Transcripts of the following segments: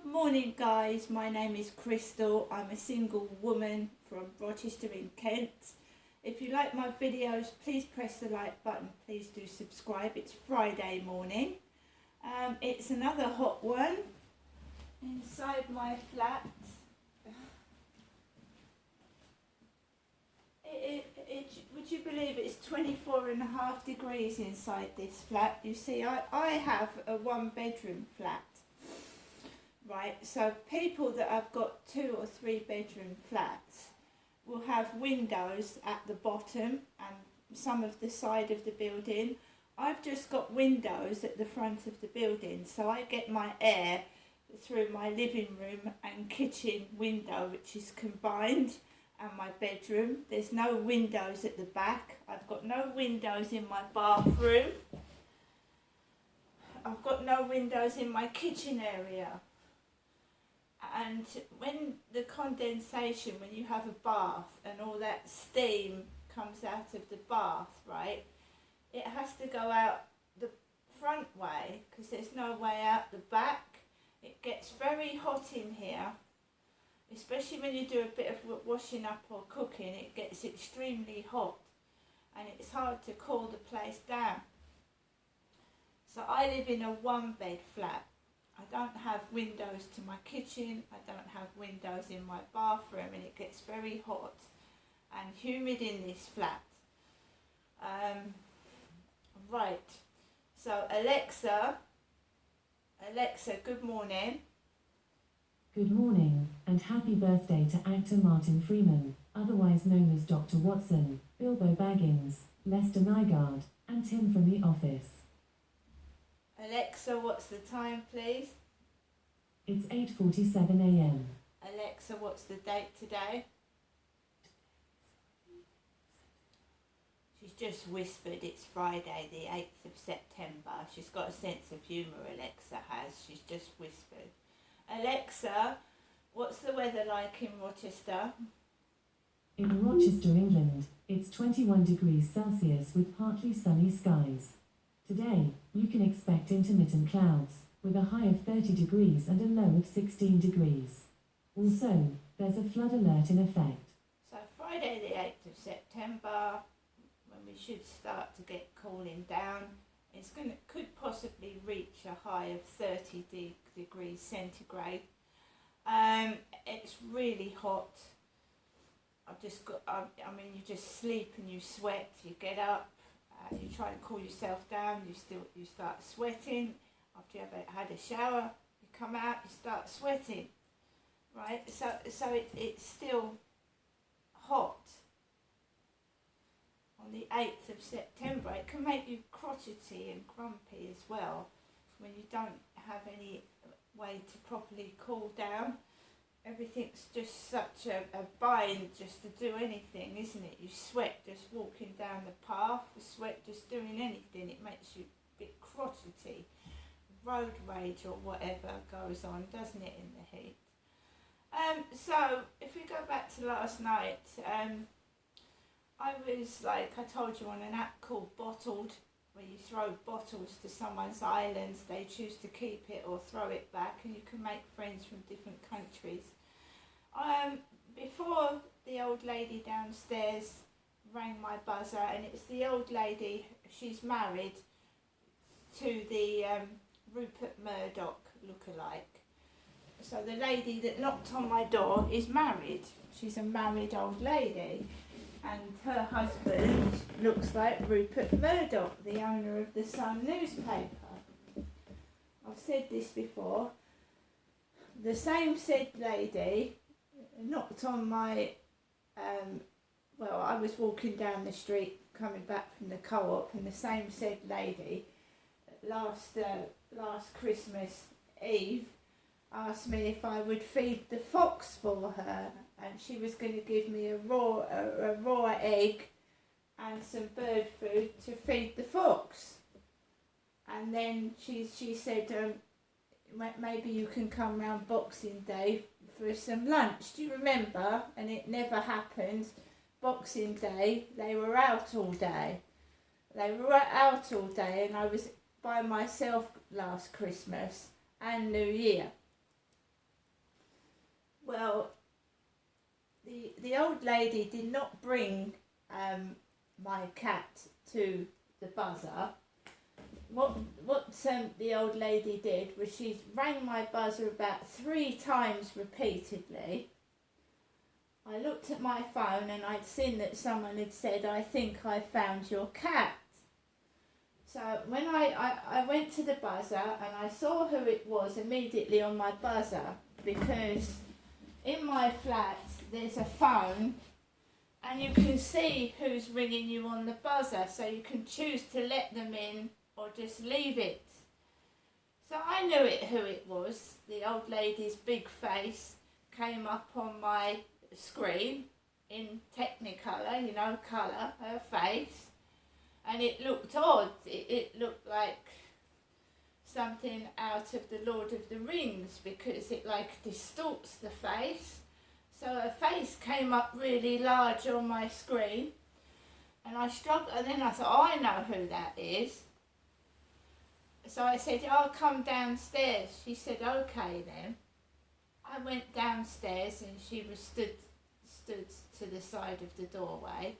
Morning guys, my name is Crystal. I'm a single woman from Rochester in Kent. If you like my videos, please press the like button. Please do subscribe. It's Friday morning. It's another hot one inside my flat. Would you believe it's 24.5 degrees inside this flat? You see, I have a one bedroom flat. Right, so people that have got 2 or 3 bedroom flats will have windows at the bottom and some of the side of the building. I've just got windows at the front of the building, so I get my air through my living room and kitchen window, which is combined, and my bedroom. There's no windows at the back. I've got no windows in my bathroom. I've got no windows in my kitchen area. And when the condensation, when you have a bath and all that steam comes out of the bath, right, it has to go out the front way because there's no way out the back. It gets very hot in here, especially when you do a bit of washing up or cooking. It gets extremely hot and it's hard to cool the place down. So I live in a one bed flat. I don't have windows to my kitchen, I don't have windows in my bathroom, and it gets very hot and humid in this flat. Right, so Alexa, good morning. Good morning, and happy birthday to actor Martin Freeman, otherwise known as Dr. Watson, Bilbo Baggins, Lester Nygaard, and Tim from The Office. Alexa, what's the time, please? It's 8:47 a.m. Alexa, what's the date today? She's just whispered it's Friday, the 8th of September. She's got a sense of humour, Alexa has. She's just whispered. Alexa, what's the weather like in Rochester? In Rochester, England, it's 21 degrees Celsius with partly sunny skies. Today, you can expect intermittent clouds, with a high of 30 degrees and a low of 16 degrees. Also, there's a flood alert in effect. So Friday the 8th of September, when we should start to get cooling down, could possibly reach a high of 30 degrees centigrade. It's really hot. You just sleep and you sweat, you get up. You try and cool yourself down, you start sweating. After you've had a shower, you come out, you start sweating, right? So it's still hot. On the 8th of September, it can make you crotchety and grumpy as well when you don't have any way to properly cool down. Everything's just such a bind just to do anything, isn't it? You sweat just walking down the path, you sweat just doing anything. It makes you a bit crotchety. Road rage or whatever goes on, doesn't it, in the heat? So, if we go back to last night, I was, like I told you, on an app called Bottled, where you throw bottles to someone's islands, they choose to keep it or throw it back, and you can make friends from different countries. Before, the old lady downstairs rang my buzzer, and it's the old lady, she's married to the Rupert Murdoch lookalike. So the lady that knocked on my door is married. She's a married old lady. And her husband looks like Rupert Murdoch, the owner of the Sun newspaper. I've said this before. The same said lady knocked on my, I was walking down the street coming back from the co-op, and the same said lady last Christmas Eve asked me if I would feed the fox for her, and she was going to give me a raw egg and some bird food to feed the fox. And then she said, maybe you can come round Boxing Day for some lunch. Do you remember? And it never happened. Boxing Day, they were out all day. And I was by myself last Christmas and New Year. Well, the old lady did not bring my cat to the buzzer. What the old lady did was she rang my buzzer about 3 times repeatedly. I looked at my phone and I'd seen that someone had said, "I think I found your cat." So when I went to the buzzer and I saw who it was immediately on my buzzer, because in my flat there's a phone and you can see who's ringing you on the buzzer, so you can choose to let them in or just leave it. So I knew who it was. The old lady's big face came up on my screen in Technicolor, colour, her face, and it looked odd. It looked like something out of the Lord of the Rings, because it distorts the face. So her face came up really large on my screen, and I struggled, and then I thought, oh, I know who that is. So I said, "I'll come downstairs." She said, "Okay then." I went downstairs and she was stood to the side of the doorway,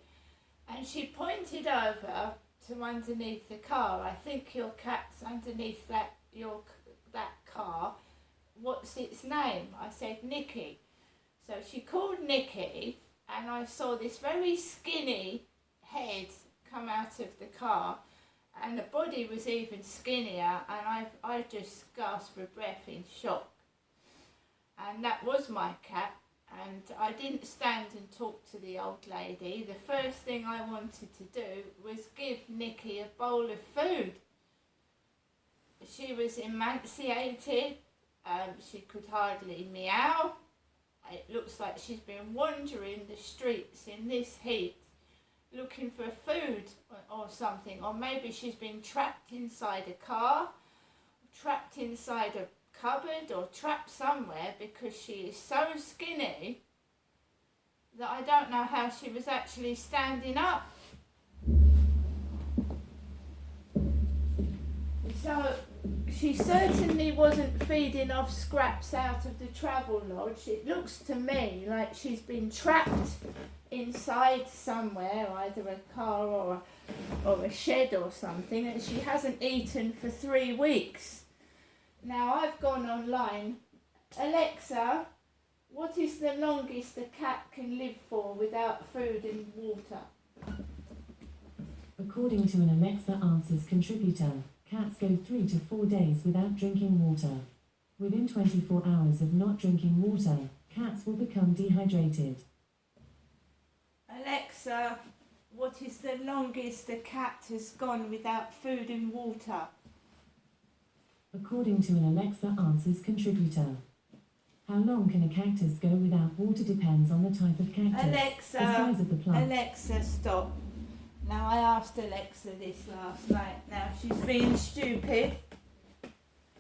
and she pointed over to underneath the car. "I think your cat's underneath that car. What's its name?" I said, "Nikki." So she called Nikki, and I saw this very skinny head come out of the car, and the body was even skinnier, and I just gasped for breath in shock. And that was my cat, and I didn't stand and talk to the old lady. The first thing I wanted to do was give Nikki a bowl of food. She was emaciated, she could hardly meow. It looks like she's been wandering the streets in this heat looking for food or something, or maybe she's been trapped inside a car, trapped inside a cupboard, or trapped somewhere, because she is so skinny that I don't know how she was actually standing up. So she certainly wasn't feeding off scraps out of the travel lodge. It looks to me like she's been trapped inside somewhere, either a car or a shed or something, and she hasn't eaten for 3 weeks. Now I've gone online. Alexa, what is the longest a cat can live for without food and water? According to an Alexa Answers contributor, cats go 3 to 4 days without drinking water. Within 24 hours of not drinking water, cats will become dehydrated. Alexa, what is the longest a cat has gone without food and water? According to an Alexa Answers contributor, how long can a cactus go without water depends on the type of cactus, Alexa, the size of the plant. Alexa, stop. Now I asked Alexa this last night. Now she's being stupid.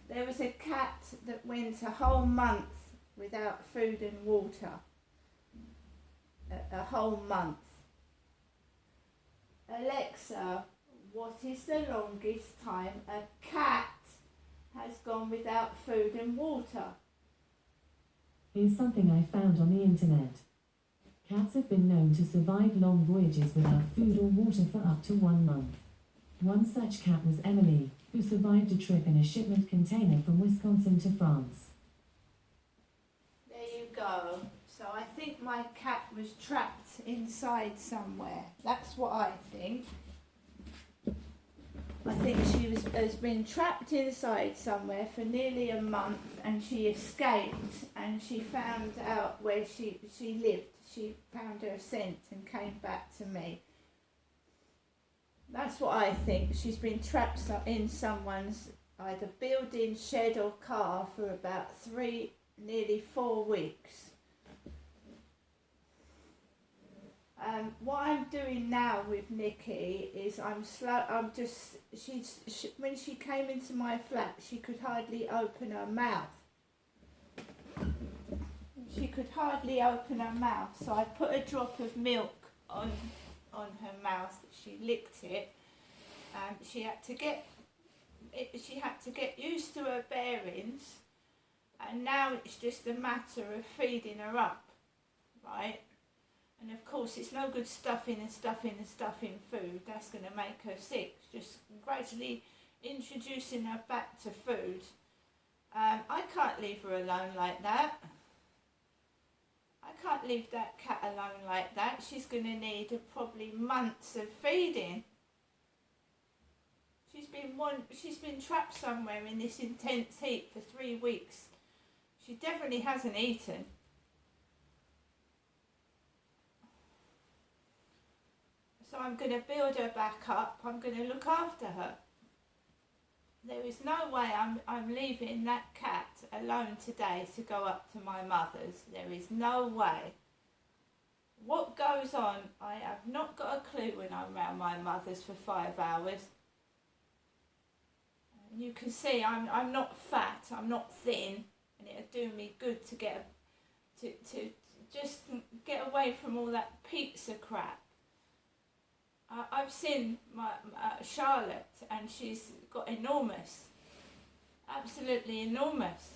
There was a cat that went a whole month without food and water. A whole month. Alexa, what is the longest time a cat has gone without food and water? Is something I found on the internet. Cats have been known to survive long voyages without food or water for up to 1 month. One such cat was Emily, who survived a trip in a shipment container from Wisconsin to France. There you go. So I think my cat was trapped inside somewhere. That's what I think. I think she has been trapped inside somewhere for nearly a month, and she escaped, and she found out where she lived. She found her scent and came back to me. That's what I think. She's been trapped in someone's either building, shed or car for about 3, nearly 4 weeks. What I'm doing now with Nikki is when she came into my flat, she could hardly open her mouth. She could hardly open her mouth, so I put a drop of milk on her mouth. She licked it. She had to get used to her bearings, And now it's just a matter of feeding her up, right? And of course it's no good stuffing food. That's going to make her sick. Just gradually introducing her back to food. I can't leave her alone like that. I can't leave that cat alone like that. She's going to need probably months of feeding. She's been trapped somewhere in this intense heat for 3 weeks. She definitely hasn't eaten. So I'm going to build her back up. I'm going to look after her. There is no way I'm leaving that cat alone today to go up to my mother's. There is no way. What goes on, I have not got a clue when I'm around my mother's for 5 hours. You can see I'm not fat, I'm not thin, and it'll do me good to just get away from all that pizza crap. I've seen my Charlotte, and she's got enormous, absolutely enormous.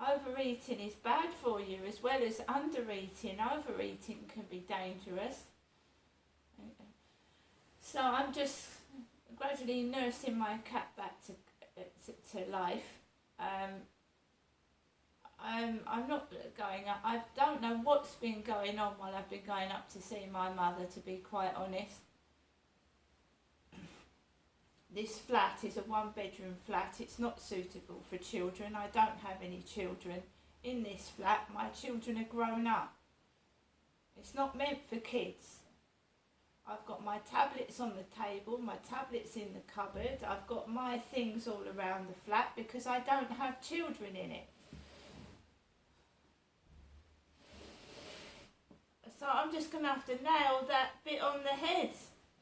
Overeating is bad for you as well as undereating. Overeating can be dangerous. So I'm just gradually nursing my cat back to life. I'm not going up. I don't know what's been going on while I've been going up to see my mother, to be quite honest. This flat is a 1-bedroom flat. It's not suitable for children. I don't have any children in this flat. My children are grown up. It's not meant for kids. I've got my tablets on the table, my tablets in the cupboard. I've got my things all around the flat because I don't have children in it. So I'm just going to have to nail that bit on the head.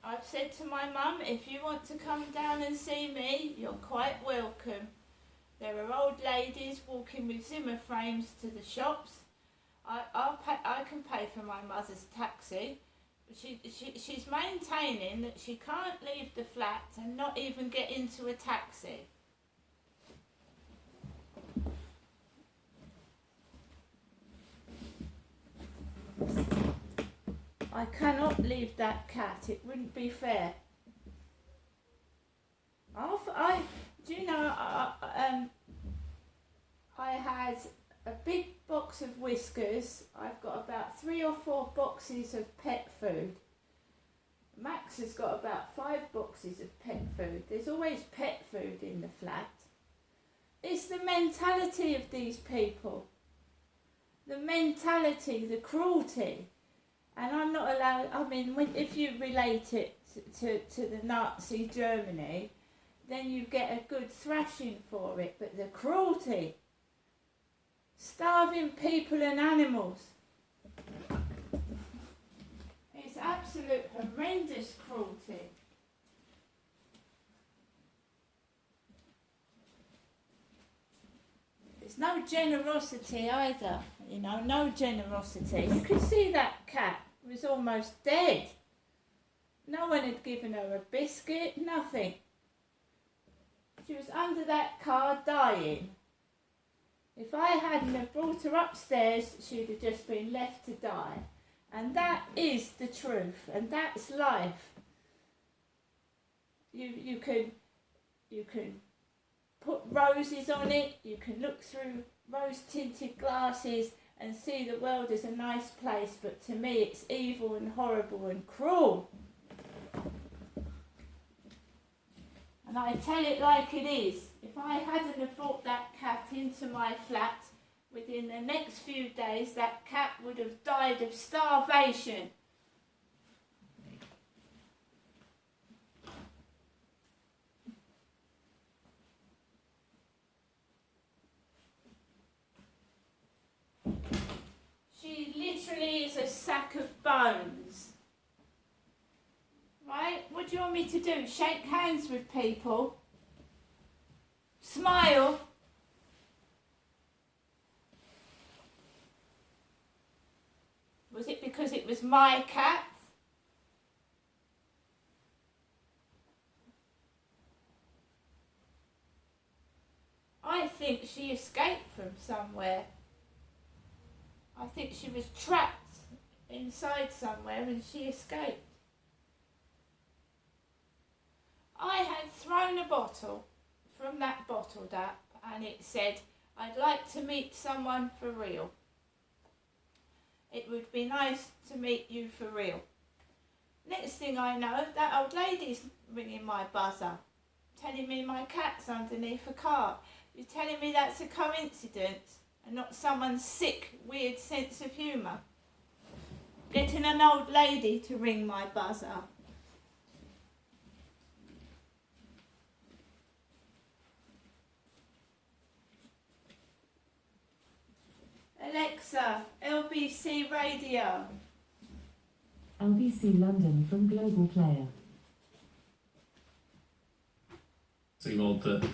I've said to my mum, if you want to come down and see me, you're quite welcome. There are old ladies walking with Zimmer frames to the shops. I can pay for my mother's taxi. She's maintaining that she can't leave the flat and not even get into a taxi. I cannot leave that cat. It wouldn't be fair. I had a big box of Whiskers. I've got about 3 or 4 boxes of pet food. Max has got about 5 boxes of pet food. There's always pet food in the flat. It's the mentality of these people. The mentality, the cruelty. And I'm not allowed, if you relate it to the Nazi Germany, then you get a good thrashing for it. But the cruelty, starving people and animals, it's absolute horrendous cruelty. There's no generosity either, no generosity. You could see that cat was almost dead. No one had given her a biscuit, nothing. She was under that car dying. If I hadn't have brought her upstairs, she'd have just been left to die. And that is the truth, and that's life. You can put roses on it, you can look through rose-tinted glasses and see the world as a nice place, but to me it's evil and horrible and cruel. And I tell it like it is. If I hadn't have brought that cat into my flat, within the next few days that cat would have died of starvation. She literally is a sack of bones. Right? What do you want me to do? Shake hands with people? Smile? Was it because it was my cat? I think she escaped from from somewhere. I think she was trapped inside somewhere and she escaped. I had thrown a bottle from that bottle up and it said, "I'd like to meet someone for real. It would be nice to meet you for real." Next thing I know, that old lady's ringing my buzzer, telling me my cat's underneath a car. You're telling me that's a coincidence and not someone's sick, weird sense of humour? Getting an old lady to ring my buzzer. Alexa, LBC Radio. LBC London from Global Player. Seem odd that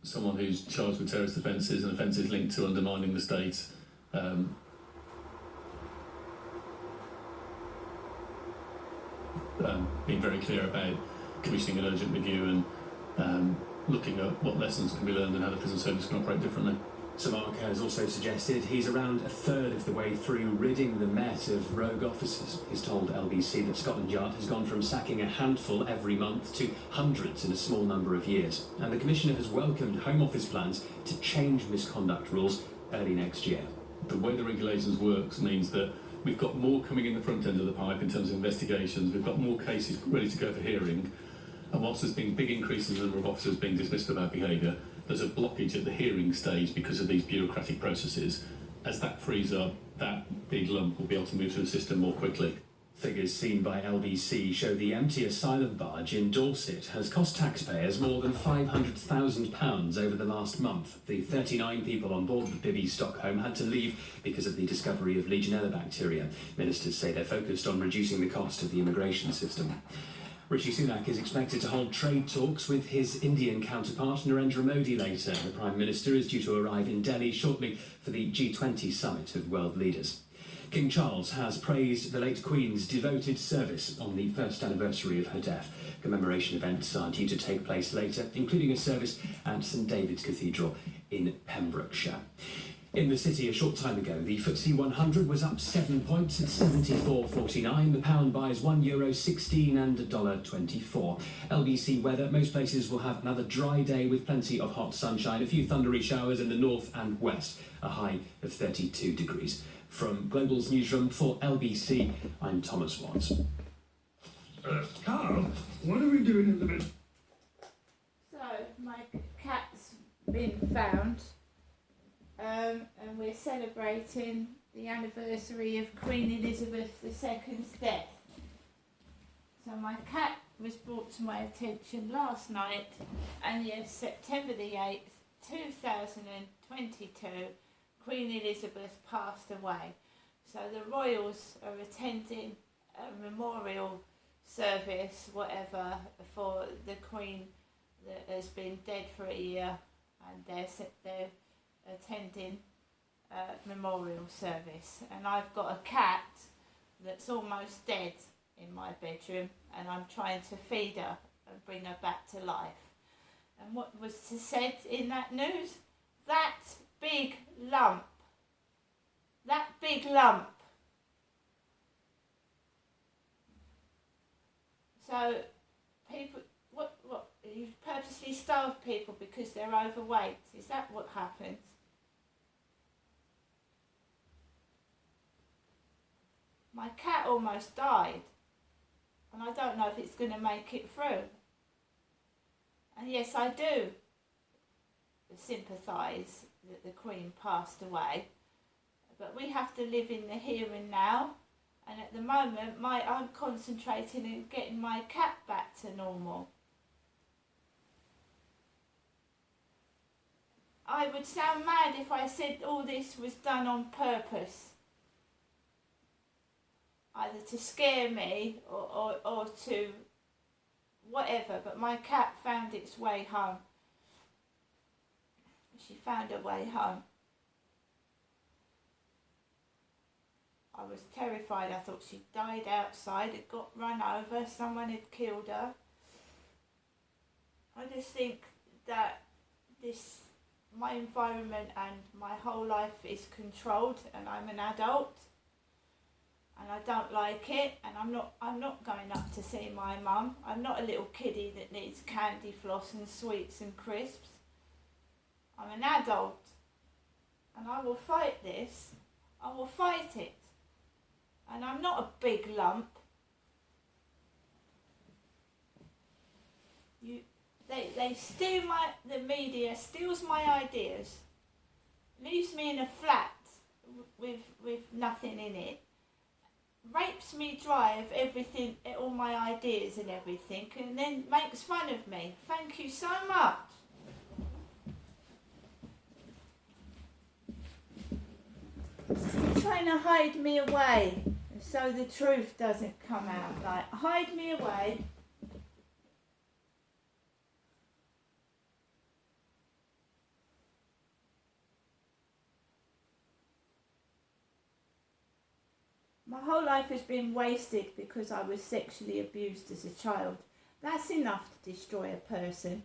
someone who's charged with terrorist offences and offences linked to undermining the state being very clear about commissioning an urgent review and looking at what lessons can be learned and how the prison service can operate differently. Sir Mark has also suggested he's around a third of the way through ridding the Met of rogue officers. He's told LBC that Scotland Yard has gone from sacking a handful every month to hundreds in a small number of years. And the Commissioner has welcomed Home Office plans to change misconduct rules early next year. The way the regulations works means that we've got more coming in the front end of the pipe in terms of investigations, we've got more cases ready to go for hearing, and whilst there's been big increases in the number of officers being dismissed for bad behaviour, there's a blockage at the hearing stage because of these bureaucratic processes. As that frees up, that big lump will be able to move through the system more quickly. Figures seen by LBC show the empty asylum barge in Dorset has cost taxpayers more than £500,000 over the last month. The 39 people on board the Bibby Stockholm had to leave because of the discovery of Legionella bacteria. Ministers say they're focused on reducing the cost of the immigration system. Rishi Sunak is expected to hold trade talks with his Indian counterpart Narendra Modi later. The Prime Minister is due to arrive in Delhi shortly for the G20 summit of world leaders. King Charles has praised the late Queen's devoted service on the first anniversary of her death. Commemoration events are due to take place later, including a service at St David's Cathedral in Pembrokeshire. In the city a short time ago, the FTSE 100 was up 7 points at 74.49. The pound buys €1.16 and $1.24. LBC weather: most places will have another dry day with plenty of hot sunshine, a few thundery showers in the north and west, a high of 32 degrees. From Global's newsroom for LBC, I'm Thomas Watts. Carl, what are we doing in the middle? So, my cat's been found. And we're celebrating the anniversary of Queen Elizabeth II's death. So my cat was brought to my attention last night, and yes, September the 8th, 2022, Queen Elizabeth passed away. So the royals are attending a memorial service, whatever, for the Queen that has been dead for a year, and they're attending a memorial service. And I've got a cat that's almost dead in my bedroom, and I'm trying to feed her and bring her back to life. And what was said in that news? That big lump. That big lump. So people, what you purposely starve people because they're overweight? Is that what happens? My cat almost died, and I don't know if it's going to make it through. And yes, I do sympathise that the Queen passed away, but we have to live in the here and now, and at the moment I'm concentrating on getting my cat back to normal. I would sound mad if I said all this was done on purpose, either to scare me or to whatever, but my cat found its way home. She found her way home. I was terrified. I thought she died outside, had got run over, someone had killed her. I just think that this my environment and my whole life is controlled, and I'm an adult, and I don't like it, and I'm not going up to see my mum. I'm not a little kiddie that needs candy floss and sweets and crisps. I'm an adult, and I will fight this. I will fight it. And I'm not a big lump. They steal the media steals my ideas, leaves me in a flat with nothing in it, rapes me dry of everything, all my ideas and everything, and then makes fun of me. Thank you so much. Trying to hide me away so the truth doesn't come out. Like, hide me away. My whole life has been wasted because I was sexually abused as a child. That's enough to destroy a person,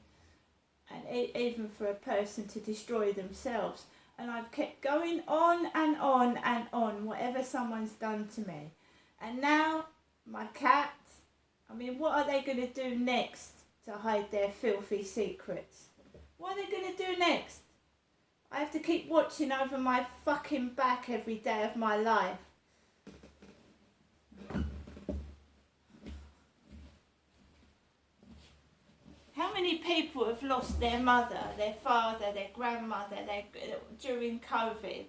and even for a person to destroy themselves. And I've kept going on and on and on, whatever someone's done to me. And now, my cat, I mean, what are they going to do next to hide their filthy secrets? What are they going to do next? I have to keep watching over my fucking back every day of my life. How many people have lost their mother, their father, their grandmother during COVID?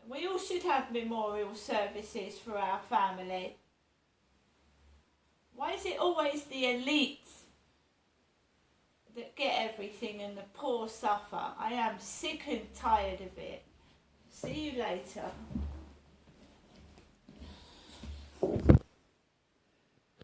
We all should have memorial services for our family. Why is it always the elite that get everything and the poor suffer? I am sick and tired of it. See you later.